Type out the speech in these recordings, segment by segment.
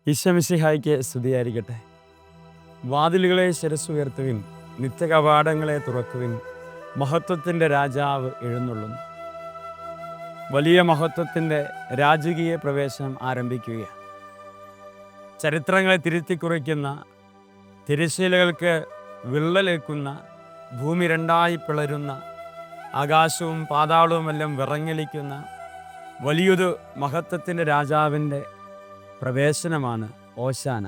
ഈശോമിശിഹായ്ക്ക് സ്തുതിയായിരിക്കട്ടെ. വാതിലുകളെ ശിരസ്സുയർത്തുവിൻ, നിത്യകവാടങ്ങളെ തുറക്കുവിൻ, മഹത്വത്തിൻ്റെ രാജാവ് എഴുന്നള്ളുന്നു. വലിയ മഹത്വത്തിൻ്റെ രാജകീയ പ്രവേശനം ആരംഭിക്കുകയാണ്. ചരിത്രങ്ങളെ തിരുത്തിക്കുറിക്കുന്ന, തിരശ്ശീലകൾക്ക് വിള്ളലേക്കുന്ന, ഭൂമി രണ്ടായി പിളരുന്ന, ആകാശവും പാതാളവുമെല്ലാം വിറങ്ങലിക്കുന്ന വലിയൊരു മഹത്വത്തിൻ്റെ രാജാവിൻ്റെ പ്രവേശനമാണ് ഓശാന.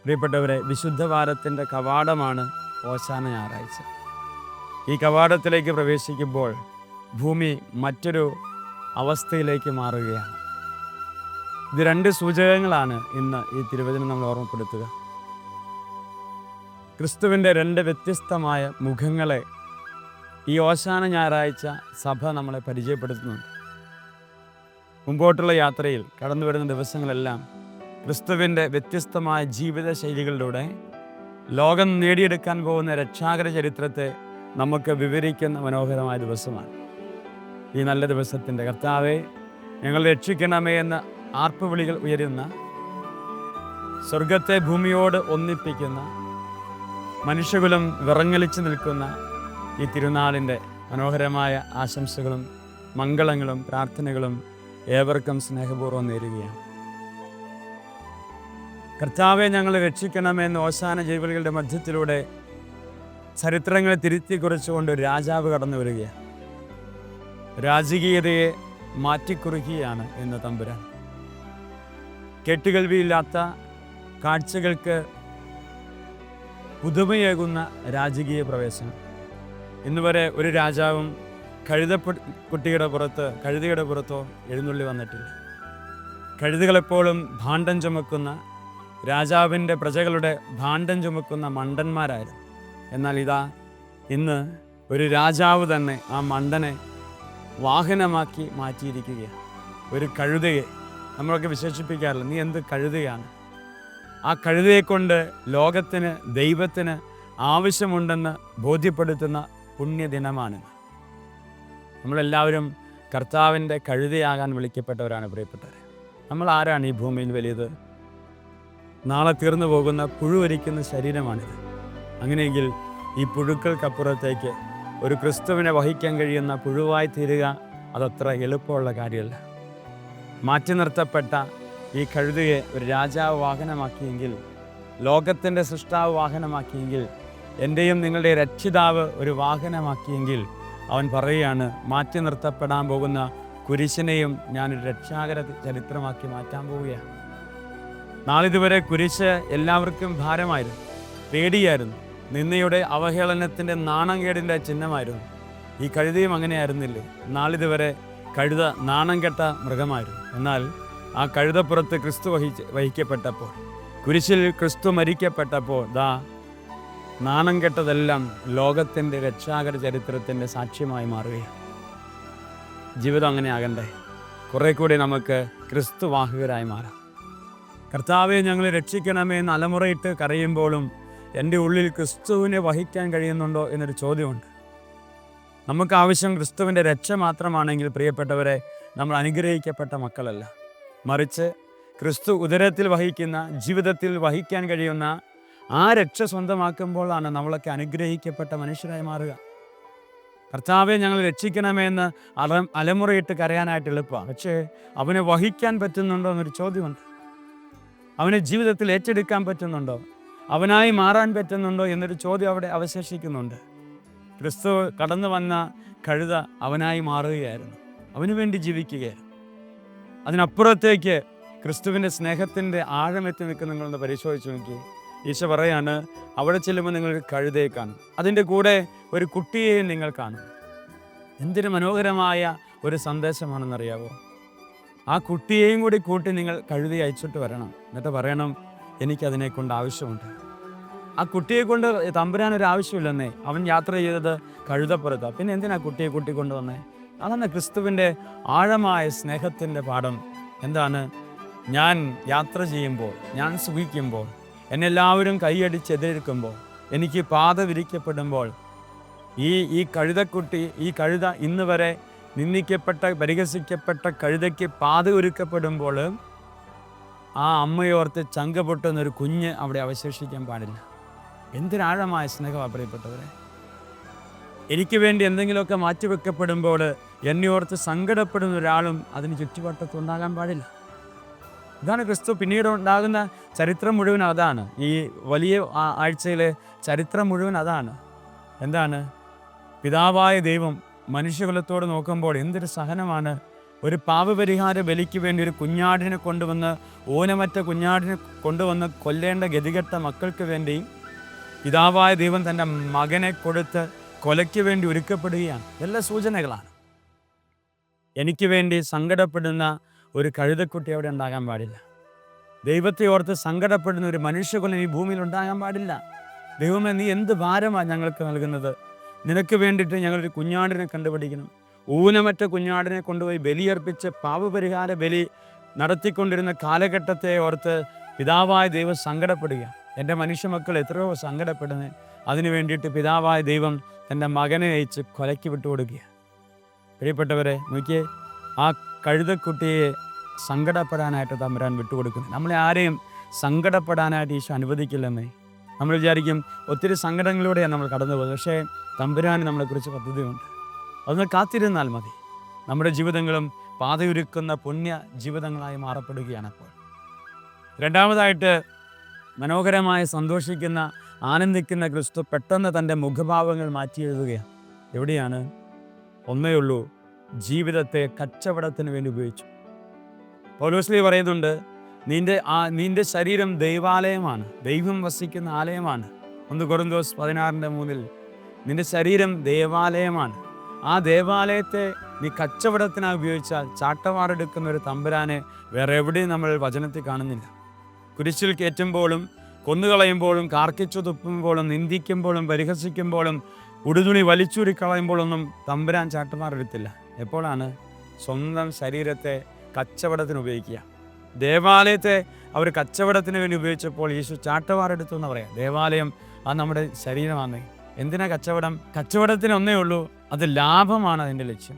പ്രിയപ്പെട്ടവരെ, വിശുദ്ധവാരത്തിൻ്റെ കവാടമാണ് ഓശാന ഞായറാഴ്ച. ഈ കവാടത്തിലേക്ക് പ്രവേശിക്കുമ്പോൾ ഭൂമി മറ്റൊരു അവസ്ഥയിലേക്ക് മാറുകയാണ്. ഇത് രണ്ട് സൂചകങ്ങളാണ് ഇന്ന് ഈ തിരുവചനം നമ്മൾ ഓർമ്മപ്പെടുത്തുക. ക്രിസ്തുവിൻ്റെ രണ്ട് വ്യത്യസ്തമായ മുഖങ്ങളെ ഈ ഓശാന ഞായറാഴ്ച സഭ നമ്മളെ പരിചയപ്പെടുത്തുന്നുണ്ട്. മുമ്പോട്ടുള്ള യാത്രയിൽ കടന്നു വരുന്ന ദിവസങ്ങളെല്ലാം ക്രിസ്തുവിൻ്റെ വ്യത്യസ്തമായ ജീവിത ശൈലികളിലൂടെ ലോകം നേടിയെടുക്കാൻ പോകുന്ന രക്ഷാകര ചരിത്രത്തെ നമുക്ക് വിവരിക്കുന്ന മനോഹരമായ ദിവസമാണ് ഈ നല്ല ദിവസത്തിൻ്റെ. കർത്താവേ, ഞങ്ങൾ രക്ഷിക്കണമേ എന്ന ആർപ്പുവിളികൾ ഉയരുന്ന, സ്വർഗത്തെ ഭൂമിയോട് ഒന്നിപ്പിക്കുന്ന, മനുഷ്യകുലം വിറങ്ങലിച്ചു നിൽക്കുന്ന ഈ തിരുനാളിൻ്റെ മനോഹരമായ ആശംസകളും മംഗളങ്ങളും പ്രാർത്ഥനകളും ഏവർക്കും സ്നേഹപൂർവ്വം നേരുകയാണ്. കർത്താവെ, ഞങ്ങൾ രക്ഷിക്കണമെന്ന് ഓശാന ജൈവലികളുടെ മധ്യത്തിലൂടെ ചരിത്രങ്ങളെ തിരുത്തി കുറിച്ചുകൊണ്ട് രാജാവ് കടന്നു വരികയാണ്. രാജകീയതയെ മാറ്റിക്കുറിക്കുകയാണ് ഇന്ന് തമ്പുരാൻ. കേട്ടുകേൾവിയില്ലാത്ത കാഴ്ചകൾക്ക് പുതുമയേകുന്ന രാജകീയ പ്രവേശനം. ഇന്നുവരെ ഒരു രാജാവും കഴുതയുടെ പുറത്തോ എഴുന്നള്ളി വന്നിട്ടില്ല. കഴുതുകളെപ്പോഴും ഭാണ്ഡം ചുമക്കുന്ന, രാജാവിൻ്റെ പ്രജകളുടെ ഭാണ്ഡം ചുമക്കുന്ന മണ്ടന്മാരായിരുന്നു. എന്നാൽ ഇന്ന് ഒരു രാജാവ് തന്നെ ആ മണ്ടനെ വാഹനമാക്കി മാറ്റിയിരിക്കുകയാണ്. ഒരു കഴുതയെ നമ്മളൊക്കെ വിശേഷിപ്പിക്കാറില്ല, നീ എന്ത് കഴുതയാണ്. ആ കഴുതയെക്കൊണ്ട് ലോകത്തിന്, ദൈവത്തിന് ആവശ്യമുണ്ടെന്ന് ബോധ്യപ്പെടുത്തുന്ന പുണ്യദിനമാണിന്ന്. നമ്മളെല്ലാവരും കർത്താവിൻ്റെ കഴുതയാകാൻ വിളിക്കപ്പെട്ടവരാണ്. പ്രിയപ്പെട്ടവരെ, നമ്മൾ ആരാണ് ഈ ഭൂമിയിൽ വലിയത്? നാളെ തീർന്നു പോകുന്ന പുഴുവരിക്കുന്ന ശരീരമാണിത്. അങ്ങനെയെങ്കിൽ ഈ പുഴുക്കൾക്കപ്പുറത്തേക്ക് ഒരു ക്രിസ്തുവിനെ വഹിക്കാൻ കഴിയുന്ന പുഴുവായി തീരുക അതത്ര എളുപ്പമുള്ള കാര്യമല്ല. മാറ്റി നിർത്തപ്പെട്ട ഈ കഴുതയെ ഒരു രാജാവ് വാഹനമാക്കിയെങ്കിൽ, ലോകത്തിൻ്റെ സൃഷ്ടാവ് വാഹനമാക്കിയെങ്കിൽ, എൻ്റെയും നിങ്ങളുടെ രക്ഷിതാവ് ഒരു വാഹനമാക്കിയെങ്കിൽ, അവൻ പറയുകയാണ്, മാറ്റി നിർത്തപ്പെടാൻ പോകുന്ന കുരിശിനെയും ഞാനൊരു രക്ഷാകര ചരിത്രമാക്കി മാറ്റാൻ പോവുകയാണ്. നാളിതുവരെ കുരിശ് എല്ലാവർക്കും ഭാരമായിരുന്നു, പേടിയായിരുന്നു, നിന്ദയുടെ, അവഹേളനത്തിൻ്റെ, നാണംകേടിൻ്റെ ചിഹ്നമായിരുന്നു. ഈ കഴുതയും അങ്ങനെയായിരുന്നില്ലേ? നാളിതുവരെ കഴുത നാണം കെട്ട മൃഗമായിരുന്നു. എന്നാൽ ആ കഴുതപ്പുറത്ത് ക്രിസ്തു വഹിക്കപ്പെട്ടപ്പോൾ, കുരിശിൽ ക്രിസ്തു മരിക്കപ്പെട്ടപ്പോൾ, നാണം കെട്ടതെല്ലാം ലോകത്തിൻ്റെ രക്ഷാകര ചരിത്രത്തിൻ്റെ സാക്ഷ്യമായി മാറുകയാണ്. ജീവിതം അങ്ങനെ ആകണ്ടേ? കുറെ കൂടി നമുക്ക് ക്രിസ്തു വാഹകരായി മാറാം. കർത്താവെ, ഞങ്ങൾ രക്ഷിക്കണമേ എന്ന് അലമുറയിട്ട് കരയുമ്പോഴും എൻ്റെ ഉള്ളിൽ ക്രിസ്തുവിനെ വഹിക്കാൻ കഴിയുന്നുണ്ടോ എന്നൊരു ചോദ്യമുണ്ട്. നമുക്ക് ആവശ്യം ക്രിസ്തുവിൻ്റെ രക്ഷ മാത്രമാണെങ്കിൽ, പ്രിയപ്പെട്ടവരെ, നമ്മൾ അനുഗ്രഹിക്കപ്പെട്ട മക്കളല്ല. മറിച്ച് ക്രിസ്തു ഉദരത്തിൽ വഹിക്കുന്ന, ജീവിതത്തിൽ വഹിക്കാൻ കഴിയുന്ന ആ രക്ഷ സ്വന്തമാക്കുമ്പോഴാണ് നമ്മളൊക്കെ അനുഗ്രഹിക്കപ്പെട്ട മനുഷ്യരായി മാറുക. കർത്താവെ, ഞങ്ങൾ രക്ഷിക്കണമേ എന്ന് അലമുറയിട്ട് കരയാനായിട്ട് എളുപ്പമാണ്. പക്ഷേ അവനെ വഹിക്കാൻ പറ്റുന്നുണ്ടോ എന്നൊരു ചോദ്യമുണ്ട്. അവനെ ജീവിതത്തിൽ ഏറ്റെടുക്കാൻ പറ്റുന്നുണ്ടോ, അവനായി മാറാൻ പറ്റുന്നുണ്ടോ എന്നൊരു ചോദ്യം അവിടെ അവശേഷിക്കുന്നുണ്ട്. ക്രിസ്തു കടന്നു വന്ന കഴുത അവനായി മാറുകയായിരുന്നു, അവന് വേണ്ടി ജീവിക്കുകയായിരുന്നു. അതിനപ്പുറത്തേക്ക് ക്രിസ്തുവിൻ്റെ സ്നേഹത്തിൻ്റെ ആഴമെത്തി നിൽക്കുന്ന നിങ്ങളൊന്ന് പരിശോധിച്ച് നോക്കി. ഈശോ പറയാണ്, അവിടെ ചെല്ലുമ്പോൾ നിങ്ങൾ കഴുതയെ കാണും, അതിൻ്റെ കൂടെ ഒരു കുട്ടിയെയും നിങ്ങൾ കാണും. എന്തൊരു മനോഹരമായ ഒരു സന്ദേശമാണെന്നറിയാവോ? ആ കുട്ടിയെയും കൂടി കൂട്ടി നിങ്ങൾ കഴുതയെ അയച്ചിട്ട് വരണം. എന്നിട്ട് പറയണം, എനിക്കതിനെ കൊണ്ട് ആവശ്യമുണ്ട്. ആ കുട്ടിയെ കൊണ്ട് തമ്പുരാനൊരു ആവശ്യമില്ലെന്നേ. അവൻ യാത്ര ചെയ്തത് കഴുതപ്പുറത്താണ്. പിന്നെ എന്തിനാ കുട്ടിയെ കൂട്ടിക്കൊണ്ടുവന്നേ? അതാണ് ക്രിസ്തുവിൻ്റെ ആഴമായ സ്നേഹത്തിൻ്റെ പാഠം. എന്താണ്? ഞാൻ യാത്ര ചെയ്യുമ്പോൾ, ഞാൻ സുഖിക്കുമ്പോൾ, എന്നെല്ലാവരും കൈയടിച്ച് എതിരേൽക്കുമ്പോൾ, എനിക്ക് പാത വിരിക്കപ്പെടുമ്പോൾ, ഈ കഴുതക്കുട്ടി, ഈ കഴുത ഇന്ന് വരെ നിന്ദിക്കപ്പെട്ട, പരിഹസിക്കപ്പെട്ട കഴുതയ്ക്ക് പാത ഒരുക്കപ്പെടുമ്പോൾ ആ അമ്മയോർത്ത് ചങ്ക പൊട്ടുന്നൊരു കുഞ്ഞ് അവിടെ അവശേഷിക്കാൻ പാടില്ല. എന്തൊരാഴമായ സ്നേഹമാണ് പ്രിയപ്പെട്ടവരെ. എനിക്ക് വേണ്ടി എന്തെങ്കിലുമൊക്കെ മാറ്റിവെക്കപ്പെടുമ്പോൾ എന്നെ ഓർത്ത് സങ്കടപ്പെടുന്ന ഒരാളും അതിന് ചുറ്റുവട്ടത്തുണ്ടാകാൻ പാടില്ല. ഇതാണ് ക്രിസ്തു പിന്നീട് ഉണ്ടാകുന്ന ചരിത്രം മുഴുവൻ അതാണ്. ഈ വലിയ ആഴ്ചയിലെ ചരിത്രം മുഴുവൻ അതാണ്. എന്താണ്? പിതാവായ ദൈവം മനുഷ്യകുലത്തോട് നോക്കുമ്പോൾ എന്തൊരു സഹനമാണ്. ഒരു പാപപരിഹാര ബലിക്ക് വേണ്ടി ഒരു കുഞ്ഞാടിനെ കൊണ്ടുവന്ന്, ഊനമറ്റ കുഞ്ഞാടിനെ കൊണ്ടുവന്ന് കൊല്ലേണ്ട ഗതികെട്ട മക്കൾക്ക് വേണ്ടി പിതാവായ ദൈവം തൻ്റെ മകനെ കൊടുത്ത് കൊലയ്ക്ക് വേണ്ടി ഒരുക്കപ്പെടുകയാണ്. എല്ലാ സൂചനകളാണ്. എനിക്ക് വേണ്ടി സങ്കടപ്പെടുന്ന ഒരു കഴുതക്കുട്ടി അവിടെ ഉണ്ടാകാൻ പാടില്ല. ദൈവത്തെ ഓർത്ത് സങ്കടപ്പെടുന്ന ഒരു മനുഷ്യകുലം ഈ ഭൂമിയിൽ ഉണ്ടാകാൻ പാടില്ല. ദൈവമേ, നീ എന്ത് ഭാരമാണ് ഞങ്ങൾക്ക് നൽകുന്നത്? നിനക്ക് വേണ്ടിയിട്ട് ഞങ്ങളൊരു കുഞ്ഞാടിനെ കണ്ടുപിടിക്കണം. ഊനമറ്റ കുഞ്ഞാടിനെ കൊണ്ടുപോയി ബലിയർപ്പിച്ച് പാപപരിഹാര ബലി നടത്തിക്കൊണ്ടിരുന്ന കാലഘട്ടത്തെ ഓർത്ത് പിതാവായ ദൈവം സങ്കടപ്പെടുക. എൻ്റെ മനുഷ്യ മക്കൾ എത്രയോ സങ്കടപ്പെടുന്നത്. അതിനു വേണ്ടിയിട്ട് പിതാവായ ദൈവം തൻ്റെ മകനെ അയച്ച് കൊലയ്ക്ക് വിട്ടുകൊടുക്കുക. പ്രിയപ്പെട്ടവരെ, നോക്കിയേ, ആ കഴുതക്കുട്ടിയെ സങ്കടപ്പെടാനായിട്ട് തമ്പുരാൻ വിട്ടുകൊടുക്കുന്നു. നമ്മളെ ആരെയും സങ്കടപ്പെടാനായിട്ട് ഈശോ അനുവദിക്കില്ലെന്നേ. നമ്മൾ വിചാരിക്കും ഒത്തിരി സങ്കടങ്ങളിലൂടെയാണ് നമ്മൾ കടന്നു പോകുന്നത്. പക്ഷേ തമ്പുരാന് നമ്മളെക്കുറിച്ച് പദ്ധതിയുണ്ട്. അതൊന്ന് കാത്തിരുന്നാൽ മതി. നമ്മുടെ ജീവിതങ്ങളും പാതയൊരുക്കുന്ന പുണ്യ ജീവിതങ്ങളായി മാറപ്പെടുകയാണ്. അപ്പോൾ രണ്ടാമതായിട്ട്, മനോഹരമായി സന്തോഷിക്കുന്ന ആനന്ദിക്കുന്ന ക്രിസ്തു പെട്ടെന്ന് തൻ്റെ മുഖഭാവങ്ങൾ മാറ്റി എഴുതുകയാണ്. എവിടെയാണ്? ഒന്നേ ഉള്ളൂ, ജീവിതത്തെ കച്ചവടത്തിന് വേണ്ടി ഉപയോഗിച്ചു. പൗലോസ്ലീ പറയുന്നുണ്ട്, നിന്റെ ശരീരം ദൈവാലയമാണ്, ദൈവം വസിക്കുന്ന ആലയമാണ്. 1 കൊരിന്തോസ് 16:3 നിന്റെ ശരീരം ദേവാലയമാണ്. ആ ദേവാലയത്തെ നീ കച്ചവടത്തിനായി ഉപയോഗിച്ചാൽ ചാട്ടവാറെടുക്കുന്ന ഒരു തമ്പുരാനെ വേറെ എവിടെയും നമ്മൾ വചനത്തിൽ കാണുന്നില്ല. കുരിശിൽ കയറ്റുമ്പോഴും കൊന്നുകളയുമ്പോഴും കാർക്കിച്ചു തുപ്പുമ്പോഴും നിന്ദിക്കുമ്പോഴും പരിഹസിക്കുമ്പോഴും ഉടുതുണി വലിച്ചൂരിക്കളയുമ്പോഴൊന്നും തമ്പുരാൻ ചാട്ടവാറെടുത്തില്ല. എപ്പോഴാണ്? സ്വന്തം ശരീരത്തെ കച്ചവടത്തിന് ഉപയോഗിക്കുക. ദേവാലയത്തെ അവർ കച്ചവടത്തിന് വേണ്ടി ഉപയോഗിച്ചപ്പോൾ യേശു ചാട്ടവാറെടുത്തു എന്ന് പറയാം. ദേവാലയം അത് നമ്മുടെ ശരീരമാണ്. എന്തിനാ കച്ചവടം? കച്ചവടത്തിന് ഒന്നേ ഉള്ളൂ, അത് ലാഭമാണ് അതിൻ്റെ ലക്ഷ്യം.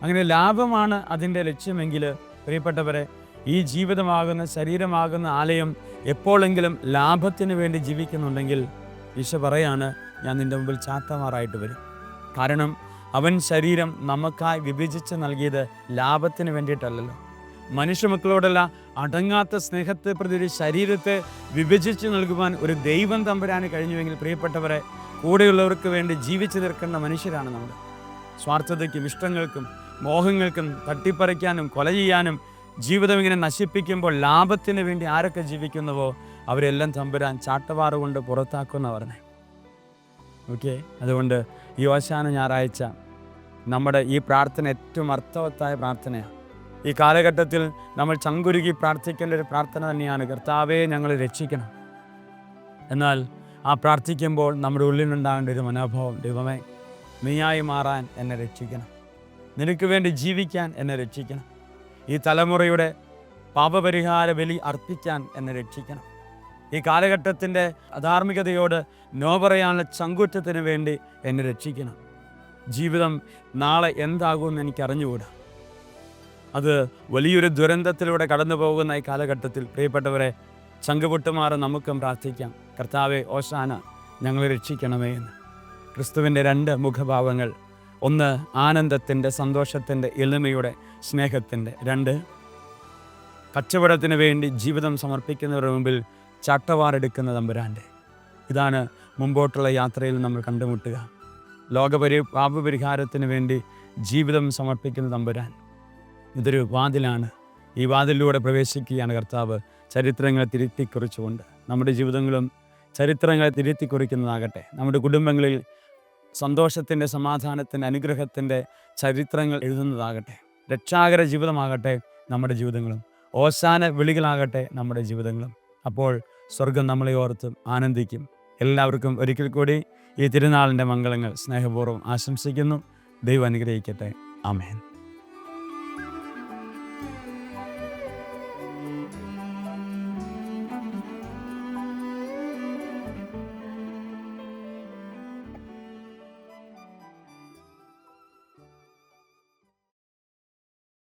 അങ്ങനെ ലാഭമാണ് അതിൻ്റെ ലക്ഷ്യമെങ്കിൽ പ്രിയപ്പെട്ടവരെ, ഈ ജീവിതമാകുന്ന ശരീരമാകുന്ന ആലയം എപ്പോഴെങ്കിലും ലാഭത്തിന് വേണ്ടി ജീവിക്കുന്നുണ്ടെങ്കിൽ ഈശോ പറയാണ്, ഞാൻ നിൻ്റെ മുമ്പിൽ ചാട്ടവാറായിട്ട് വരും. കാരണം അവൻ ശരീരം നമുക്കായി വിഭജിച്ച് നൽകിയത് ലാഭത്തിന് വേണ്ടിയിട്ടല്ലല്ലോ. മനുഷ്യമക്കളോടല്ല അടങ്ങാത്ത സ്നേഹത്തെ പ്രതി ഒരു ശരീരത്തെ വിഭജിച്ച് നൽകുവാൻ ഒരു ദൈവം തമ്പുരാന് കഴിഞ്ഞുവെങ്കിൽ പ്രിയപ്പെട്ടവരെ, കൂടെയുള്ളവർക്ക് വേണ്ടി ജീവിച്ചു തീർക്കേണ്ട മനുഷ്യരാണ് നമ്മൾ. സ്വാർത്ഥതയ്ക്കും ഇഷ്ടങ്ങൾക്കും മോഹങ്ങൾക്കും തട്ടിപ്പറിക്കാനും കൊല ചെയ്യാനും ജീവിതം ഇങ്ങനെ നശിപ്പിക്കുമ്പോൾ ലാഭത്തിന് വേണ്ടി ആരൊക്കെ ജീവിക്കുന്നുവോ അവരെല്ലാം തമ്പുരാൻ ചാട്ടവാറ് കൊണ്ട് പുറത്താക്കുന്ന പറഞ്ഞേ. ഓക്കെ, അതുകൊണ്ട് ഈ ഓശാന ഞായറാഴ്ച നമ്മുടെ ഈ പ്രാർത്ഥന ഏറ്റവും അർത്ഥവത്തായ പ്രാർത്ഥനയാണ്. ഈ കാലഘട്ടത്തിൽ നമ്മൾ ചങ്കുരുകി പ്രാർത്ഥിക്കേണ്ട ഒരു പ്രാർത്ഥന തന്നെയാണ്, കർത്താവേ ഞങ്ങളെ രക്ഷിക്കണം. എന്നാൽ ആ പ്രാർത്ഥിക്കുമ്പോൾ നമ്മുടെ ഉള്ളിലുണ്ടാകേണ്ട ഒരു മനോഭാവം, ദൈവമേ നീയായി മാറാൻ എന്നെ രക്ഷിക്കണം, നിനക്ക് വേണ്ടി ജീവിക്കാൻ എന്നെ രക്ഷിക്കണം, ഈ തലമുറയുടെ പാപപരിഹാര ബലി അർപ്പിക്കാൻ എന്നെ രക്ഷിക്കണം, ഈ കാലഘട്ടത്തിൻ്റെ അധാർമികതയോട് നോ പറയാനുള്ള ചങ്കൂറ്റത്തിന് വേണ്ടി എന്നെ രക്ഷിക്കണം. ജീവിതം നാളെ എന്താകുമെന്ന് എനിക്ക് അറിഞ്ഞുകൂടാ. അത് വലിയൊരു ദുരന്തത്തിലൂടെ കടന്നു പോകുന്ന ഈ കാലഘട്ടത്തിൽ പ്രിയപ്പെട്ടവരെ, ചങ്കുപൊട്ടുമാറി നമുക്കും പ്രാർത്ഥിക്കാം, കർത്താവെ ഓശാന ഞങ്ങളെ രക്ഷിക്കണമേ എന്ന്. ക്രിസ്തുവിൻ്റെ 2 മുഖഭാവങ്ങൾ, ഒന്ന് ആനന്ദത്തിൻ്റെ, സന്തോഷത്തിൻ്റെ, എളിമയുടെ, സ്നേഹത്തിൻ്റെ. 2 കച്ചവടത്തിന് വേണ്ടി ജീവിതം സമർപ്പിക്കുന്നവരുടെ മുമ്പിൽ ചാട്ടവാറെടുക്കുന്ന തമ്പുരാൻ്റെ. ഇതാണ് മുമ്പോട്ടുള്ള യാത്രയിൽ നമ്മൾ കണ്ടുമുട്ടുക. പാപപരിഹാരത്തിന് വേണ്ടി ജീവിതം സമർപ്പിക്കുന്ന തമ്പുരാൻ. ഇതൊരു വാതിലാണ്. ഈ വാതിലിലൂടെ പ്രവേശിക്കുകയാണ് കർത്താവ്, ചരിത്രങ്ങളെ തിരുത്തിക്കുറിച്ചുകൊണ്ട്. നമ്മുടെ ജീവിതങ്ങളും ചരിത്രങ്ങളെ തിരുത്തിക്കുറിക്കുന്നതാകട്ടെ. നമ്മുടെ കുടുംബങ്ങളിൽ സന്തോഷത്തിൻ്റെ, സമാധാനത്തിൻ്റെ, അനുഗ്രഹത്തിൻ്റെ ചരിത്രങ്ങൾ എഴുതുന്നതാകട്ടെ. രക്ഷാകര ജീവിതമാകട്ടെ നമ്മുടെ ജീവിതങ്ങളും. ഓശാന വിളികളാകട്ടെ നമ്മുടെ ജീവിതങ്ങളും. അപ്പോൾ സ്വർഗം നമ്മളെ ഓർത്തും ആനന്ദിക്കും. എല്ലാവർക്കും ഒരിക്കൽ കൂടി ഈ തിരുനാളിൻ്റെ മംഗളങ്ങൾ സ്നേഹപൂർവ്വം ആശംസിക്കുന്നു. ദൈവം അനുഗ്രഹിക്കട്ടെ. ആമേൻ.